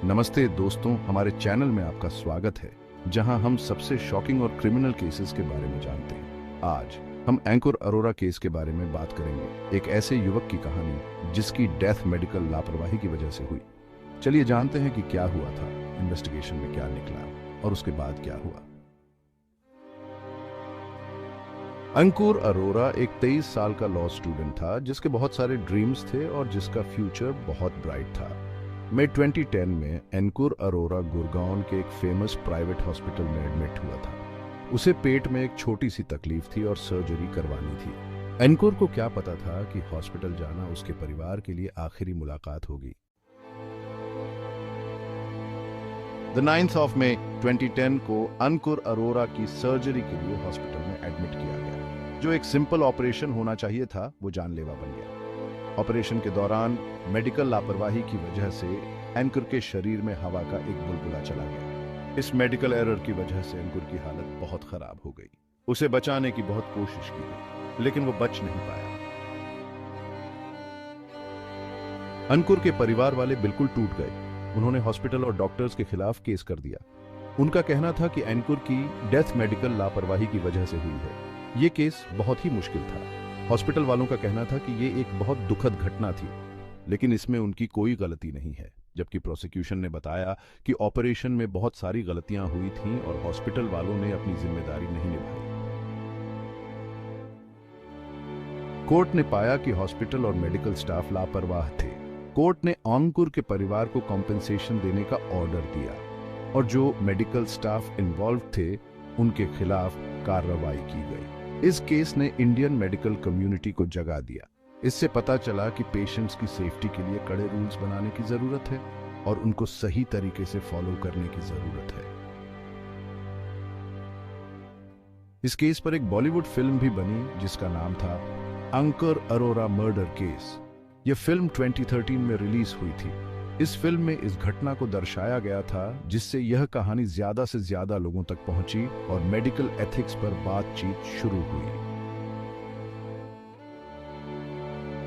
नमस्ते दोस्तों, हमारे चैनल में आपका स्वागत है जहां हम सबसे शॉकिंग और क्रिमिनल केसेस के बारे में जानते हैं। आज हम अंकुर अरोरा केस के बारे में बात करेंगे, एक ऐसे युवक की कहानी जिसकी डेथ मेडिकल लापरवाही की वजह से हुई। चलिए जानते हैं कि क्या हुआ था, इन्वेस्टिगेशन में क्या निकला और उसके बाद क्या हुआ। अंकुर अरोरा एक 23 साल का लॉ स्टूडेंट था जिसके बहुत सारे ड्रीम्स थे और जिसका फ्यूचर बहुत ब्राइट था। मई 2010 में अंकुर अरोरा गुड़गांव के एक फेमस प्राइवेट हॉस्पिटल में एडमिट हुआ था। उसे पेट में एक छोटी सी तकलीफ थी और सर्जरी करवानी थी। अंकुर को क्या पता था कि हॉस्पिटल जाना उसके परिवार के लिए आखिरी मुलाकात होगी। द 9th of May 2010 को अंकुर अरोरा की सर्जरी के लिए हॉस्पिटल में एडमिट किया गया। जो एक सिंपल ऑपरेशन होना चाहिए था वो जानलेवा बन गया। ऑपरेशन के दौरान मेडिकल लापरवाही की वजह से अंकुर के शरीर में हवा का एक बुलबुला चला गया। इस मेडिकल एरर की वजह से अंकुर की हालत बहुत खराब हो गई। उसे बचाने की बहुत कोशिश की गई लेकिन वो बच नहीं पाया। अंकुर के परिवार वाले बिल्कुल टूट गए। उन्होंने हॉस्पिटल और डॉक्टर्स के खिलाफ केस कर दिया। उनका कहना था कि अंकुर की डेथ मेडिकल लापरवाही की वजह से हुई है। ये केस बहुत ही मुश्किल था। हॉस्पिटल वालों का कहना था कि ये एक बहुत दुखद घटना थी लेकिन इसमें उनकी कोई गलती नहीं है, जबकि प्रोसिक्यूशन ने बताया कि ऑपरेशन में बहुत सारी गलतियां हुई थीं और हॉस्पिटल वालों ने अपनी जिम्मेदारी नहीं निभाई। कोर्ट ने पाया कि हॉस्पिटल और मेडिकल स्टाफ लापरवाह थे। कोर्ट ने अंकुर के परिवार को कॉम्पेंसेशन देने का ऑर्डर दिया और जो मेडिकल स्टाफ इन्वॉल्व थे उनके खिलाफ कार्रवाई की गई। इस केस ने इंडियन मेडिकल कम्युनिटी को जगा दिया। इससे पता चला कि पेशेंट्स की सेफ्टी के लिए कड़े रूल्स बनाने की जरूरत है और उनको सही तरीके से फॉलो करने की जरूरत है। इस केस पर एक बॉलीवुड फिल्म भी बनी जिसका नाम था अंकुर अरोरा मर्डर केस। यह फिल्म 2013 में रिलीज हुई थी। इस फिल्म में इस घटना को दर्शाया गया था जिससे यह कहानी ज्यादा से ज्यादा लोगों तक पहुंची और मेडिकल एथिक्स पर बातचीत शुरू हुई।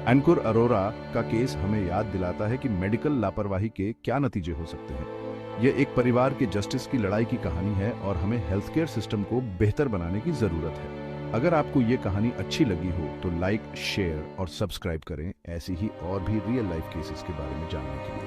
अंकुर अरोरा का केस हमें याद दिलाता है कि मेडिकल लापरवाही के क्या नतीजे हो सकते हैं। यह एक परिवार के जस्टिस की लड़ाई की कहानी है और हमें हेल्थ केयर सिस्टम को बेहतर बनाने की जरूरत है। अगर आपको यह कहानी अच्छी लगी हो तो लाइक, शेयर और सब्सक्राइब करें ऐसी ही और भी रियल लाइफ केसेस के बारे में जानने के लिए।